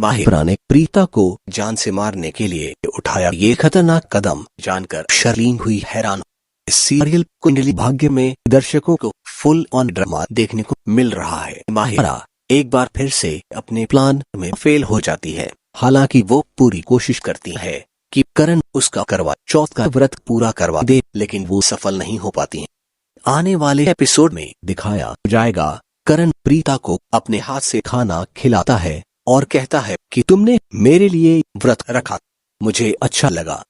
माहिरा ने प्रीता को जान से मारने के लिए उठाया ये खतरनाक कदम जानकर शर्लीन हुई हैरान। इस सीरियल कुंडली भाग्य में दर्शकों को फुल ऑन ड्रामा देखने को मिल रहा है। माहिरा एक बार फिर से अपने प्लान में फेल हो जाती है। हालांकि वो पूरी कोशिश करती है कि करण उसका करवा चौथ का व्रत पूरा करवा दे, लेकिन वो सफल नहीं हो पाती है। आने वाले एपिसोड में दिखाया जाएगा करण प्रीता को अपने हाथ से खाना खिलाता है और कहता है कि तुमने मेरे लिए व्रत रखा, मुझे अच्छा लगा।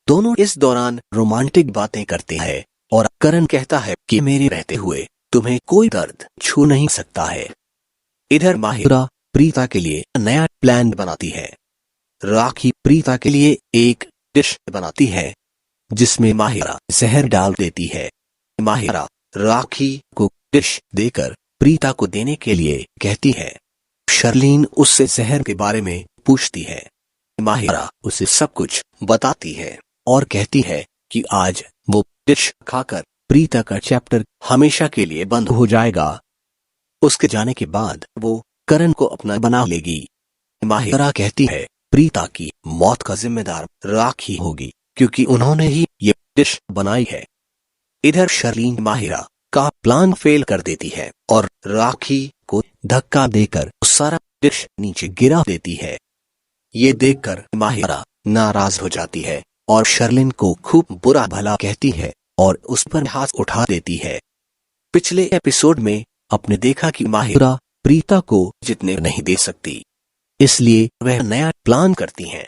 दोनों इस दौरान रोमांटिक बातें करते हैं और करण कहता है कि मेरे रहते हुए तुम्हें कोई दर्द छू नहीं सकता है। इधर माहिरा प्रीता के लिए नया प्लान बनाती है। राखी प्रीता के लिए एक डिश बनाती है जिसमें माहिरा जहर डाल देती है। माहिरा राखी को डिश देकर प्रीता को देने के लिए कहती है। शर्लीन उससे जहर के बारे में पूछती है। माहिरा उसे सब कुछ बताती है और कहती है कि आज वो डिश खाकर प्रीता का चैप्टर हमेशा के लिए बंद हो जाएगा। उसके जाने के बाद वो करण को अपना बना लेगी। माहिरा कहती है प्रीता की मौत का जिम्मेदार राखी होगी क्योंकि उन्होंने ही ये डिश बनाई है। इधर शर्लीन माहिरा का प्लान फेल कर देती है और राखी को धक्का देकर सारा डिश नीचे गिरा देती है। ये देखकर माहिरा नाराज हो जाती है और शर्लीन को खूब बुरा भला कहती है और उस पर हाथ उठा देती है। पिछले एपिसोड में आपने देखा कि माहिरा प्रीता को जीतने नहीं दे सकती, इसलिए वह नया प्लान करती हैं।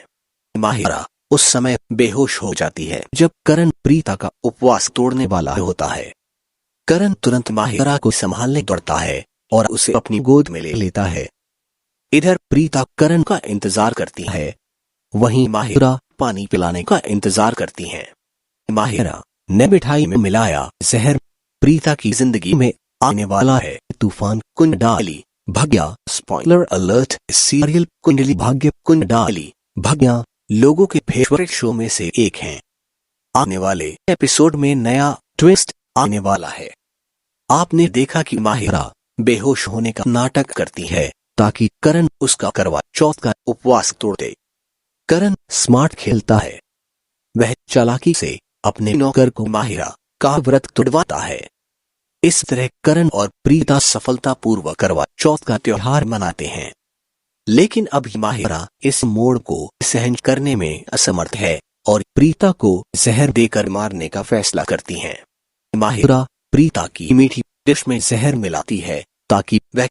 माहिरा उस समय बेहोश हो जाती है जब करण प्रीता का उपवास तोड़ने वाला होता है। करण तुरंत माहिरा को संभालने दौड़ता है और उसे अपनी गोद में ले लेता है। इधर प्रीता करण का इंतजार करती है, वहीं माहिरा पानी पिलाने का इंतजार करती हैं। माहिरा ने मिठाई में मिलाया जहर प्रीता की जिंदगी में आने वाला है तूफान। Kundali Bhagya spoiler alert, serial Kundali Bhagya Kundali Bhagya लोगों के फेवरेट शो में से एक है। आने वाले एपिसोड में नया ट्विस्ट आने वाला है। आपने देखा कि माहिरा बेहोश होने का नाटक करती है ताकि करण उसका करवा चौथ का उपवास तोड़ दे। करण स्मार्ट खेलता है, वह चालाकी से अपने नौकर को माहिरा का व्रत तोड़वाता है। इस तरह करण और प्रीता सफलतापूर्वक करवा चौथ का त्योहार मनाते हैं। लेकिन अब माहिरा इस मोड़ को सहन करने में असमर्थ है और प्रीता को जहर देकर मारने का फैसला करती हैं। माहिरा प्रीता की मीठी डिश में जहर मिलाती है ताकि वह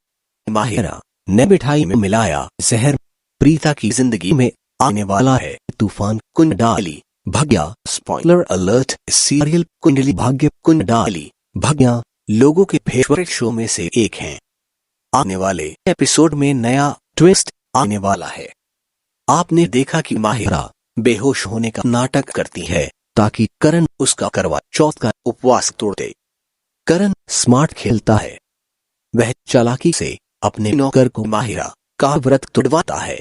माहिरा ने मिठाई में मिलाया जहर प्रीता की जिंदगी में आने वाला है तूफान। Kundali Bhagya spoiler alert, serial Kundali Bhagya Kundali Bhagya लोगों के फेवरेट शो में से एक है। आने वाले एपिसोड में नया ट्विस्ट आने वाला है। आपने देखा कि माहिरा बेहोश होने का नाटक करती है ताकि करण उसका करवा चौथ का उपवास तोड़ दे। करण स्मार्ट खेलता है, वह चालाकी से अपने नौकर को माहिरा का व्रत तोड़वाता है।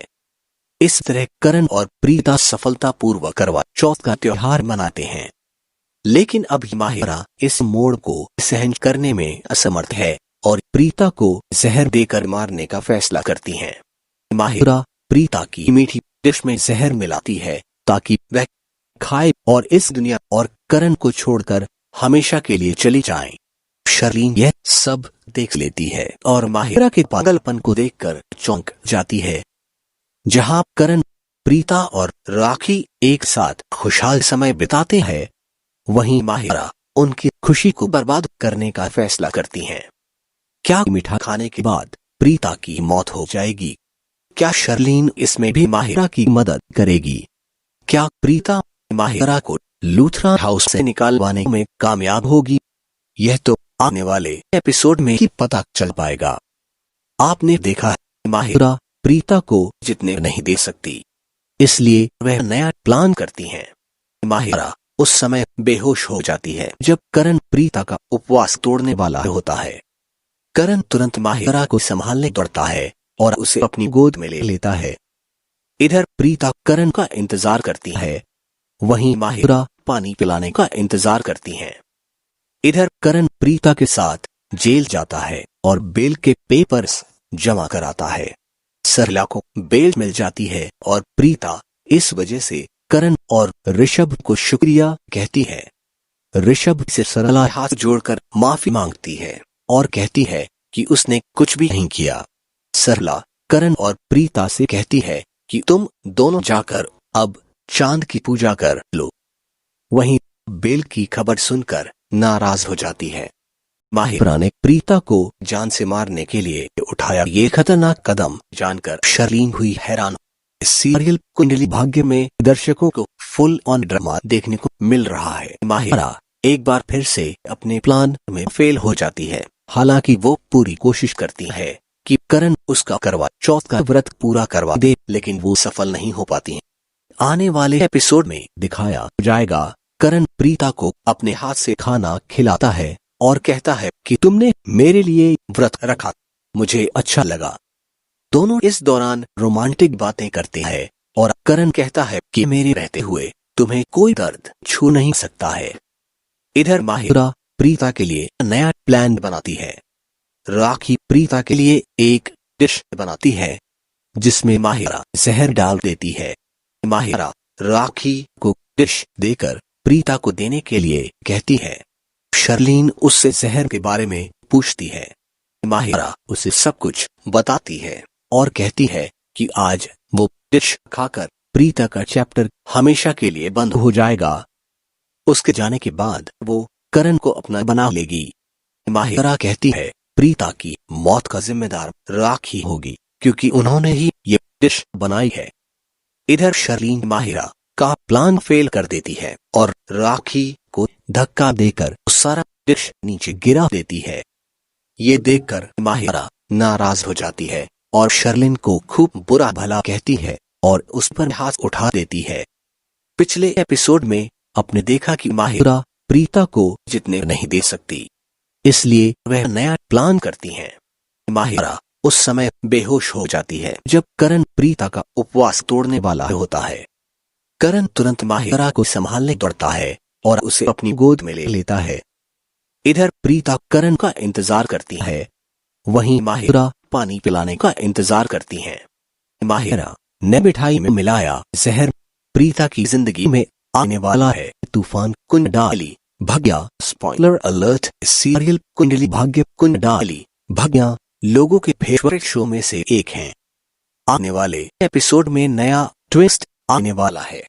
इस तरह करण और प्रीता सफलतापूर्वक करवा चौथ का त्योहार मनाते हैं। लेकिन अब माहिरा इस मोड़ को सहन करने में असमर्थ है और प्रीता को जहर देकर मारने का फैसला करती हैं। माहिरा प्रीता की मीठी डिश में जहर मिलाती है ताकि वह खाए और इस दुनिया और करण को छोड़कर हमेशा के लिए चली जाए। शर्लीन यह सब देख लेती है और माहिरा के पागलपन को देखकर चौंक जाती है। जहां करण प्रीता और राखी एक साथ खुशहाल समय बिताते हैं, वहीं माहिरा उनकी खुशी को बर्बाद करने का फैसला करती हैं। क्या मीठा खाने के बाद प्रीता की मौत हो जाएगी? क्या शर्लीन इसमें भी माहिरा की मदद करेगी? क्या प्रीता माहिरा को लूथरा हाउस से निकालवाने में कामयाब होगी? यह तो आने वाले एपिसोड में ही पता चल पाएगा। आपने देखा है माहिरा प्रीता को जीतने नहीं दे सकती, इसलिए वह नया प्लान करती हैं। माहिरा उस समय बेहोश हो जाती है जब करण प्रीता का उपवास तोड़ने वाला होता है। करण तुरंत माहिरा को संभालने दौड़ता है और उसे अपनी गोद में ले लेता है। इधर प्रीता करण का इंतजार करती है, वहीं माहिरा पानी पिलाने का इंतजार करती हैं। इधर करण प्रीता के साथ जेल जाता है और बेल के पेपर्स जमा कराता है। सरला को बेल मिल जाती है और प्रीता इस वजह से करण और ऋषभ को शुक्रिया कहती है। ऋषभ से सरला हाथ जोड़कर माफी मांगती है और कहती है कि उसने कुछ भी नहीं किया। सरला करण और प्रीता से कहती है कि तुम दोनों जाकर अब चांद की पूजा कर लो। वहीं बेल की खबर सुनकर नाराज हो जाती है। माहिरा ने प्रीता को जान से मारने के लिए उठाया ये खतरनाक कदम जानकर शर्लीन हुई हैरान। इस सीरियल कुंडली भाग्य में दर्शकों को फुल ऑन ड्रामा देखने को मिल रहा है। माहिरा एक बार फिर से अपने प्लान में फेल हो जाती है। हालांकि वो पूरी कोशिश करती है कि करण उसका करवा चौथ का व्रत पूरा करवा दे, लेकिन वो सफल नहीं हो पाती है। आने वाले एपिसोड में दिखाया जाएगा करण प्रीता को अपने हाथ से खाना खिलाता है और कहता है कि तुमने मेरे लिए व्रत रखा, मुझे अच्छा लगा। दोनों इस दौरान रोमांटिक बातें करते हैं और करण कहता है कि मेरे रहते हुए तुम्हें कोई दर्द छू नहीं सकता है। इधर माहिरा प्रीता के लिए नया प्लान बनाती है। राखी प्रीता के लिए एक डिश बनाती है जिसमें माहिरा जहर डाल देती है। माहिरा राखी को डिश देकर प्रीता को देने के लिए कहती है। शर्लीन उससे जहर के बारे में पूछती है। माहिरा उसे सब कुछ बताती है और कहती है कि आज वो डिश खाकर प्रीता का चैप्टर हमेशा के लिए बंद हो जाएगा। उसके जाने के बाद वो करण को अपना बना लेगी। माहिरा कहती है प्रीता की मौत का जिम्मेदार राखी होगी क्योंकि उन्होंने ही ये डिश बनाई है। इधर शर्लीन माहिरा का प्लान फेल कर देती है और राखी को धक्का देकर सारा डिश नीचे गिरा देती है। ये देखकर माहिरा नाराज हो जाती है और शर्लिन को खूब बुरा भला कहती है और उस पर हाथ उठा देती है। पिछले एपिसोड में आपने देखा कि माहिरा प्रीता को जीतने नहीं दे सकती, इसलिए वह नया प्लान करती हैं। माहिरा उस समय बेहोश हो जाती है जब करण प्रीता का उपवास तोड़ने वाला होता है। करण तुरंत माहिरा को संभालने दौड़ता है और उसे अपनी गोद में ले लेता है। इधर प्रीता करण का इंतजार करती है, वहीं माहिरा पानी पिलाने का इंतजार करती हैं। माहिरा ने मिठाई में मिलाया जहर प्रीता की जिंदगी में आने वाला है तूफान Kundali Bhagya. Spoiler alert, serial Kundali Bhagya Kundali Bhagya लोगों के फेवरेट शो में से एक है। आने वाले एपिसोड में नया ट्विस्ट आने वाला है।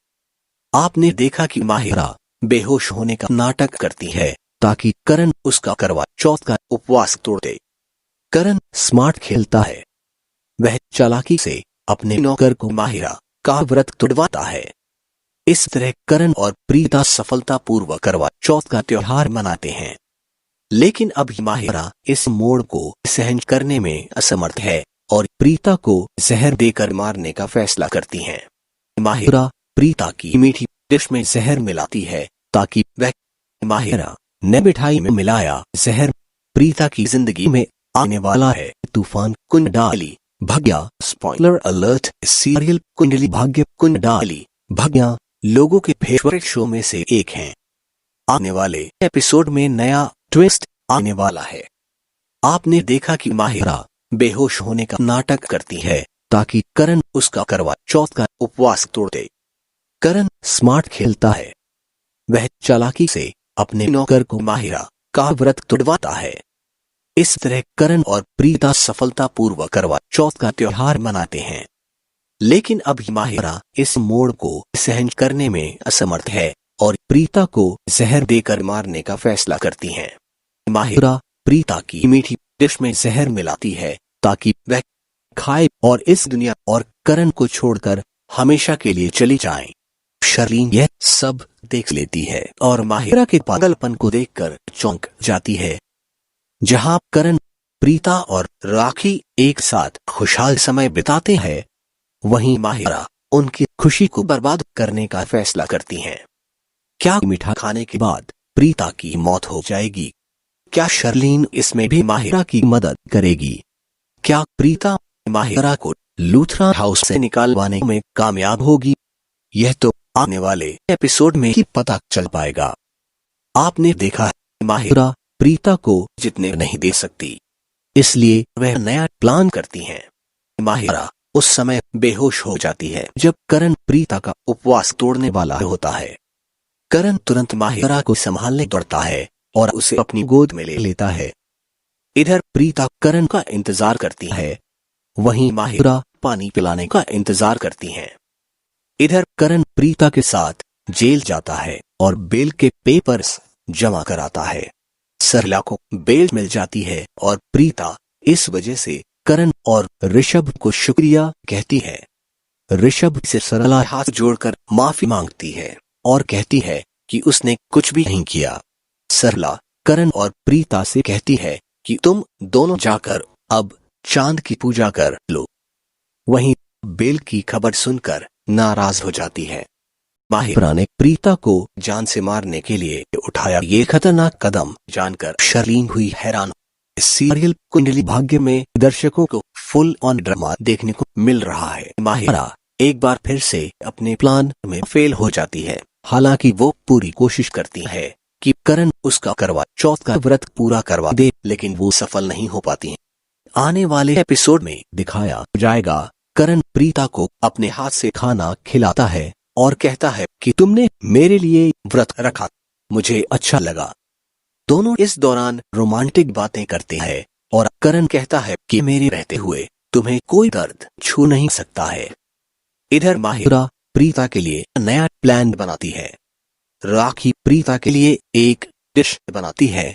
आपने देखा कि माहिरा बेहोश होने का नाटक करती है ताकि करण उसका करवा चौथ का उपवास तोड़ दे। करण स्मार्ट खेलता है, वह चालाकी से अपने नौकर को माहिरा का व्रत तोड़वाता है। इस तरह करण और प्रीता सफलतापूर्वक करवा चौथ का त्योहार मनाते हैं। लेकिन अब माहिरा इस मोड़ को सहन करने में असमर्थ है और प्रीता को जहर देकर मारने का फैसला करती हैं। माहिरा प्रीता की मीठी डिश में जहर मिलाती है ताकि वह माहिरा ने मिठाई में मिलाया जहर प्रीता की जिंदगी में आने वाला है तूफान Kundali Bhagya. Spoiler alert, serial Kundali Bhagya Kundali Bhagya लोगों के फेवरेट शो में से एक है। आने वाले एपिसोड में नया ट्विस्ट आने वाला है। आपने देखा कि माहिरा बेहोश होने का नाटक करती है ताकि करण उसका करवा चौथ का उपवास तोड़ दे। करण स्मार्ट खेलता है, वह चालाकी से अपने नौकर को माहिरा का व्रत तोड़वाता है। इस तरह करण और प्रीता सफलतापूर्वक करवा चौथ का त्योहार मनाते हैं। लेकिन अब माहिरा इस मोड़ को सहन करने में असमर्थ है और प्रीता को जहर देकर मारने का फैसला करती हैं। माहिरा प्रीता की मीठी डिश में जहर मिलाती है ताकि वह खाए और इस दुनिया और करण को छोड़कर हमेशा के लिए चली जाए। शर्लीन यह सब देख लेती है और माहिरा के पागलपन को देखकर चौंक जाती है। जहां करण, प्रीता और राखी एक साथ खुशहाल समय बिताते हैं, वहीं माहिरा उनकी खुशी को बर्बाद करने का फैसला करती हैं। क्या मीठा खाने के बाद प्रीता की मौत हो जाएगी? क्या शर्लीन इसमें भी माहिरा की मदद करेगी? क्या प्रीता माहिरा को लूथरा हाउस से निकालवाने में कामयाब होगी? यह तो आने वाले एपिसोड में ही पता चल पाएगा। आपने देखा है माहिरा प्रीता को जीतने नहीं दे सकती, इसलिए वह नया प्लान करती हैं। माहिरा उस समय बेहोश हो जाती है जब करण प्रीता का उपवास तोड़ने वाला होता है। करण तुरंत माहिरा को संभालने दौड़ता है और उसे अपनी गोद में ले लेता है। इधर प्रीता करण का इंतजार करती है, वहीं माहिरा पानी पिलाने का इंतजार करती हैं। इधर करण प्रीता के साथ जेल जाता है और बेल के पेपर्स जमा कराता है। सरला को बेल मिल जाती है और प्रीता इस वजह से करण और ऋषभ को शुक्रिया कहती है। ऋषभ से सरला हाथ जोड़कर माफी मांगती है और कहती है कि उसने कुछ भी नहीं किया। सरला करण और प्रीता से कहती है कि तुम दोनों जाकर अब चांद की पूजा कर लो। वहीं बेल की खबर सुनकर नाराज हो जाती है। माहिरा ने प्रीता को जान से मारने के लिए उठाया ये खतरनाक कदम जानकर शर्लीन हुई हैरान। इस सीरियल कुंडली भाग्य में दर्शकों को फुल ऑन ड्रामा देखने को मिल रहा है। माहिरा एक बार फिर से अपने प्लान में फेल हो जाती है। हालांकि वो पूरी कोशिश करती है कि करण उसका करवा चौथ का व्रत पूरा करवा दे, लेकिन वो सफल नहीं हो पाती है। आने वाले एपिसोड में दिखाया जाएगा करण प्रीता को अपने हाथ से खाना खिलाता है और कहता है कि तुमने मेरे लिए व्रत रखा, मुझे अच्छा लगा। दोनों इस दौरान रोमांटिक बातें करते हैं और करण कहता है कि मेरे रहते हुए तुम्हें कोई दर्द छू नहीं सकता है। इधर माहिरा प्रीता के लिए नया प्लान बनाती है। राखी प्रीता के लिए एक डिश बनाती है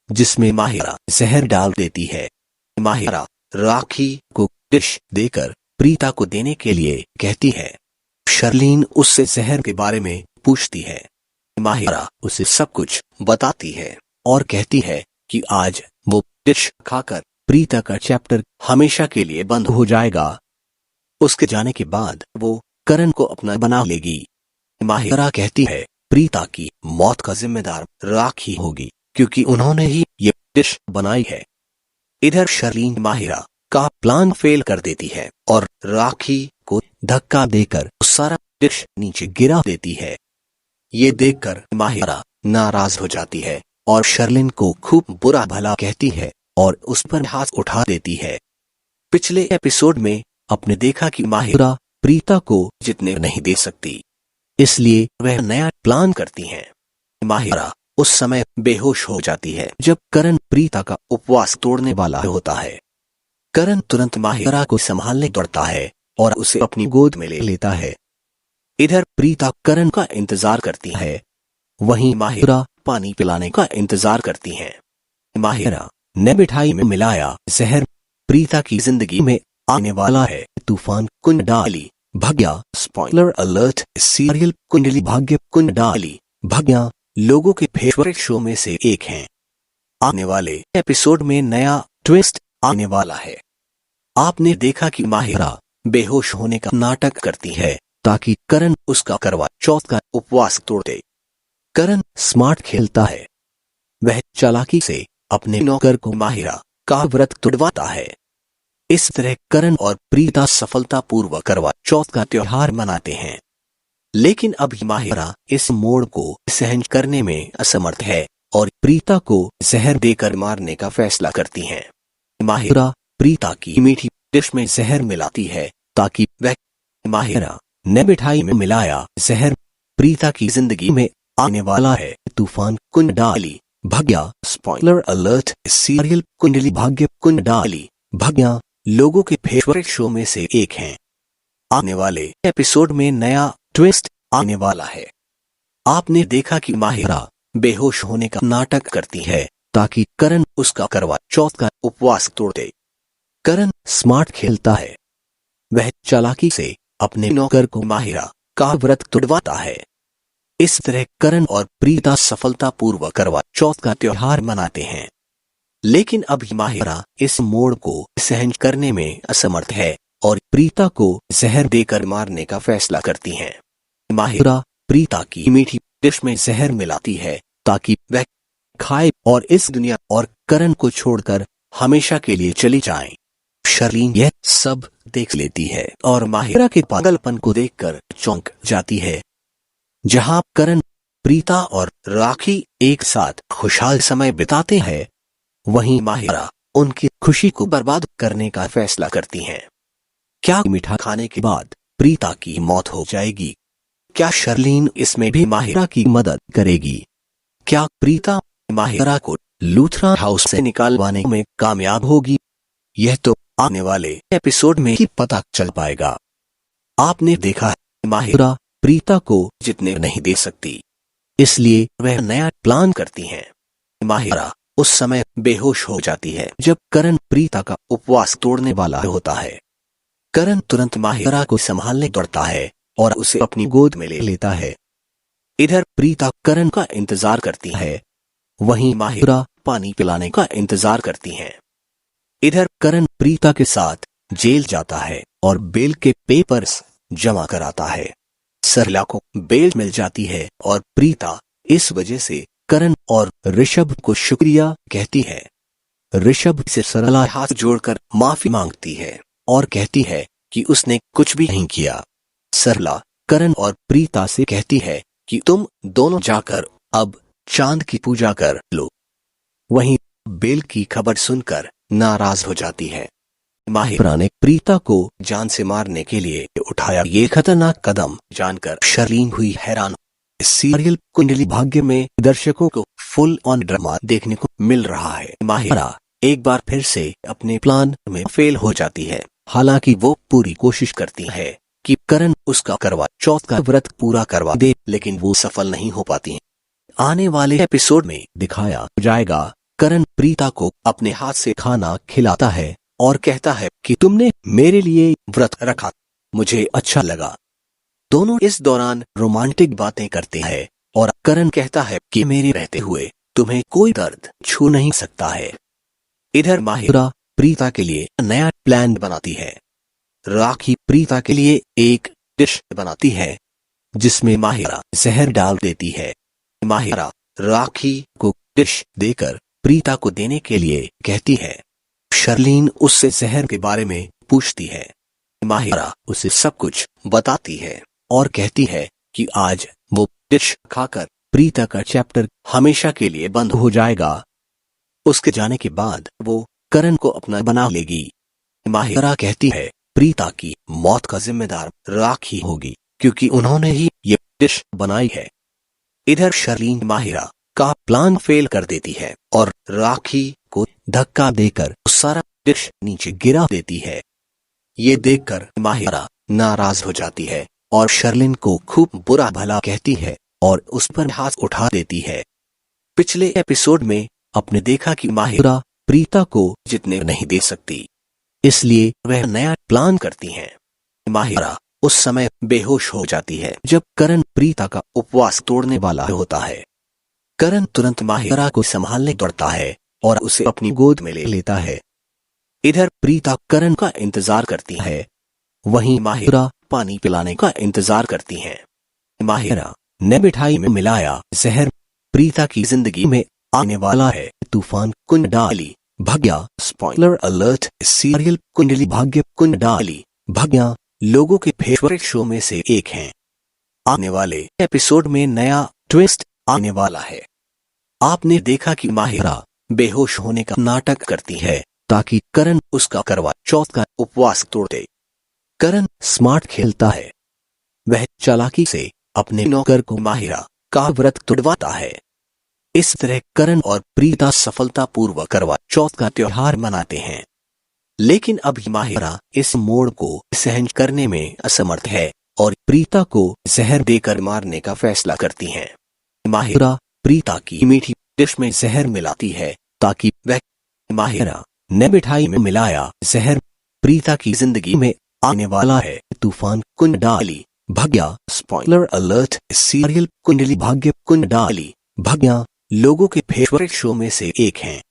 जिसमें माहिरा जहर डाल देती है। माहिरा राखी को डिश देकर प्रीता को देने के लिए कहती है। शर्लीन उससे जहर के बारे में पूछती है। माहिरा उसे सब कुछ बताती है और कहती है कि आज वो डिश खाकर प्रीता का चैप्टर हमेशा के लिए बंद हो जाएगा। उसके जाने के बाद वो करण को अपना बना लेगी। माहिरा कहती है प्रीता की मौत का जिम्मेदार राखी होगी क्योंकि उन्होंने ही ये डिश बनाई है। इधर शर्लीन माहिरा का प्लान फेल कर देती है और राखी को धक्का देकर सारा डिश नीचे गिरा देती है। ये देखकर माहिरा नाराज हो जाती है और शर्लिन को खूब बुरा भला कहती है और उस पर हाथ उठा देती है। पिछले एपिसोड में आपने देखा कि माहिरा प्रीता को जितने नहीं दे सकती, इसलिए वह नया प्लान करती हैं। माहिरा उस समय बेहोश हो जाती है जब करण प्रीता का उपवास तोड़ने वाला होता है। करण तुरंत माहिरा को संभालने दौड़ता है और उसे अपनी गोद में ले लेता है। इधर प्रीता करण का इंतजार करती है, वहीं माहिरा पानी पिलाने का इंतजार करती हैं। माहिरा ने मिठाई में मिलाया जहर प्रीता की जिंदगी में आने वाला है तूफान। Kundali Bhagya spoiler alert. Serial Kundali Bhagya Kundali Bhagya लोगों के फेवरेट शो में से एक है। आने वाले एपिसोड में नया ट्विस्ट आने वाला है। आपने देखा कि माहिरा बेहोश होने का नाटक करती है ताकि करण उसका करवा चौथ का उपवास तोड़ दे। करण स्मार्ट खेलता है, वह चालाकी से अपने नौकर को माहिरा का व्रत तोड़वाता है। इस तरह करण और प्रीता सफलतापूर्वक करवा चौथ का त्योहार मनाते हैं। लेकिन अब माहिरा इस मोड़ को सहन करने में असमर्थ है और प्रीता को जहर देकर मारने का फैसला करती हैं। माहिरा प्रीता की मीठी डिश में जहर मिलाती है ताकि वह माहिरा ने मिठाई में मिलाया जहर प्रीता की जिंदगी में आने वाला है तूफान। Kundali Bhagya spoiler alert. Serial Kundali Bhagya Kundali Bhagya लोगों के फेवरेट शो में से एक है। आने वाले एपिसोड में नया ट्विस्ट आने वाला है। आपने देखा कि माहिरा बेहोश होने का नाटक करती है ताकि करण उसका करवा चौथ का उपवास तोड़ दे। करण स्मार्ट खेलता है, वह चालाकी से अपने नौकर को माहिरा का व्रत तोड़वाता है। इस तरह करण और प्रीता सफलतापूर्वक करवा चौथ का त्योहार मनाते हैं। लेकिन अब माहिरा इस मोड़ को सहन करने में असमर्थ है और प्रीता को जहर देकर मारने का फैसला करती हैं। माहिरा प्रीता की मीठी डिश में जहर मिलाती है ताकि वह खाए और इस दुनिया और करण को छोड़कर हमेशा के लिए चली जाए। शर्लीन यह सब देख लेती है और माहिरा के पागलपन को देखकर चौंक जाती है। जहां करण प्रीता और राखी एक साथ खुशहाल समय बिताते हैं, वहीं माहिरा उनकी खुशी को बर्बाद करने का फैसला करती हैं। क्या मीठा खाने के बाद प्रीता की मौत हो जाएगी? क्या शर्लीन इसमें भी माहिरा की मदद करेगी? क्या प्रीता माहिरा को लूथरा हाउस से निकालवाने में कामयाब होगी? यह तो आने वाले एपिसोड में ही पता चल पाएगा। आपने देखा है माहिरा प्रीता को जीतने नहीं दे सकती, इसलिए वह नया प्लान करती हैं। माहिरा उस समय बेहोश हो जाती है जब करण प्रीता का उपवास तोड़ने वाला होता है। करण तुरंत माहिरा को संभालने दौड़ता है और उसे अपनी गोद में ले लेता है। इधर प्रीता करण का इंतजार करती है, वहीं माहिरा पानी पिलाने का इंतजार करती हैं। इधर करण प्रीता के साथ जेल जाता है और बेल के पेपर्स जमा कराता है। सरला को बेल मिल जाती है और प्रीता इस वजह से करण और ऋषभ को शुक्रिया कहती है। ऋषभ से सरला हाथ जोड़कर माफी मांगती है और कहती है कि उसने कुछ भी नहीं किया। सरला करण और प्रीता से कहती है कि तुम दोनों जाकर अब चांद की पूजा कर लो। वहीं बेल की खबर सुनकर नाराज हो जाती है। माहिरा ने प्रीता को जान से मारने के लिए उठाया ये खतरनाक कदम जानकर शर्लीन हुई हैरान। इस सीरियल कुंडली भाग्य में दर्शकों को फुल ऑन ड्रामा देखने को मिल रहा है। माहिरा एक बार फिर से अपने प्लान में फेल हो जाती है। हालांकि वो पूरी कोशिश करती है कि करण उसका करवा चौथ का व्रत पूरा करवा दे, लेकिन वो सफल नहीं हो पाती है। आने वाले एपिसोड में दिखाया जाएगा करण प्रीता को अपने हाथ से खाना खिलाता है और कहता है कि तुमने मेरे लिए व्रत रखा, मुझे अच्छा लगा। दोनों इस दौरान रोमांटिक बातें करते हैं और करण कहता है कि मेरे रहते हुए तुम्हें कोई दर्द छू नहीं सकता है। इधर माहिरा प्रीता के लिए नया प्लान बनाती है। राखी प्रीता के लिए एक डिश बनाती है जिसमें माहिरा जहर डाल देती है। माहिरा राखी को डिश देकर प्रीता को देने के लिए कहती है। शर्लीन उससे जहर के बारे में पूछती है। माहिरा उसे सब कुछ बताती है और कहती है कि आज वो डिश खाकर प्रीता का चैप्टर हमेशा के लिए बंद हो जाएगा। उसके जाने के बाद वो करण को अपना बना लेगी। माहिरा कहती है प्रीता की मौत का जिम्मेदार राखी होगी क्योंकि उन्होंने ही ये डिश बनाई है। इधर शर्लीन माहिरा का प्लान फेल कर देती है और राखी को धक्का देकर सारा डिश नीचे गिरा देती है। ये देखकर माहिरा नाराज हो जाती है और शर्लीन को खूब बुरा भला कहती है और उस पर हाथ उठा देती है। पिछले एपिसोड में आपने देखा कि माहिरा प्रीता को जीतने नहीं दे सकती, इसलिए वह नया प्लान करती हैं। माहिरा उस समय बेहोश हो जाती है जब करण प्रीता का उपवास तोड़ने वाला होता है। करण तुरंत माहिरा को संभालने दौड़ता है और उसे अपनी गोद में ले लेता है। इधर प्रीता करण का इंतजार करती है, वहीं माहिरा पानी पिलाने का इंतजार करती हैं। माहिरा ने मिठाई में मिलाया जहर। प्रीता की जिंदगी में आने वाला है तूफान Kundali Bhagya. Spoiler alert, serial Kundali Bhagya Kundali Bhagya लोगों के फेवरेट शो में से एक है। आने वाले एपिसोड में नया ट्विस्ट आने वाला है। आपने देखा कि माहिरा बेहोश होने का नाटक करती है ताकि करण उसका करवा चौथ का उपवास तोड़ दे। करण स्मार्ट खेलता है, वह चालाकी से अपने नौकर को माहिरा का व्रत तोड़वाता है। इस तरह करण और प्रीता सफलतापूर्वक करवा चौथ का त्योहार मनाते हैं। लेकिन अब माहिरा इस मोड़ को सहन करने में असमर्थ है और प्रीता को जहर देकर मारने का फैसला करती हैं। माहिरा प्रीता की मीठी डिश में जहर मिलाती है ताकि वह माहिरा ने मिठाई में मिलाया जहर। प्रीता की जिंदगी में आने वाला है तूफान Kundali Bhagya. Spoiler alert, serial Kundali Bhagya Kundali Bhagya लोगों के फेवरेट शो में से एक है।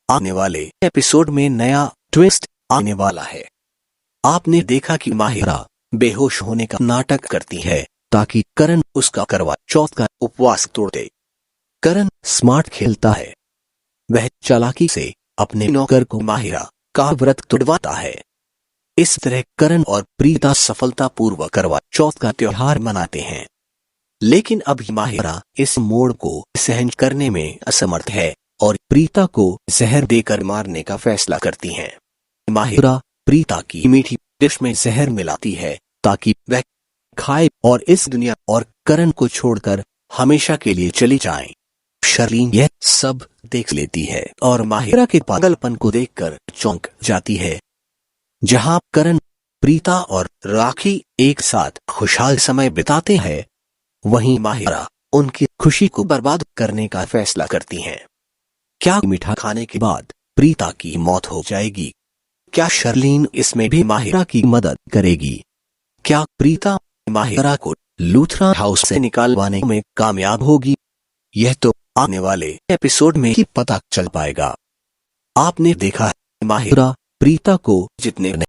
आने वाले एपिसोड में नया ट्विस्ट आने वाला है। आपने देखा कि माहिरा बेहोश होने का नाटक करती है ताकि करण उसका करवा चौथ का उपवास तोड़ दे। करण स्मार्ट खेलता है, वह चालाकी से अपने नौकर को माहिरा का व्रत तोड़वाता है। इस तरह करण और प्रीता सफलतापूर्वक करवा चौथ का त्योहार मनाते हैं। लेकिन अब माहिरा इस मोड़ को सहन करने में असमर्थ है और प्रीता को जहर देकर मारने का फैसला करती हैं। माहिरा प्रीता की मीठी डिश में जहर मिलाती है ताकि वह खाए और इस दुनिया और करण को छोड़कर हमेशा के लिए चली जाए। शर्लीन यह सब देख लेती है और माहिरा के पागलपन को देखकर चौंक जाती है। जहां करण, प्रीता और राखी एक साथ खुशहाल समय बिताते हैं, वहीं माहिरा उनकी खुशी को बर्बाद करने का फैसला करती हैं। क्या मीठा खाने के बाद प्रीता की मौत हो जाएगी? क्या शर्लीन इसमें भी माहिरा की मदद करेगी? क्या प्रीता माहिरा को लूथरा हाउस से निकालवाने में कामयाब होगी? यह तो आने वाले एपिसोड में ही पता चल पाएगा। आपने देखा है माहिरा प्रीता को जितने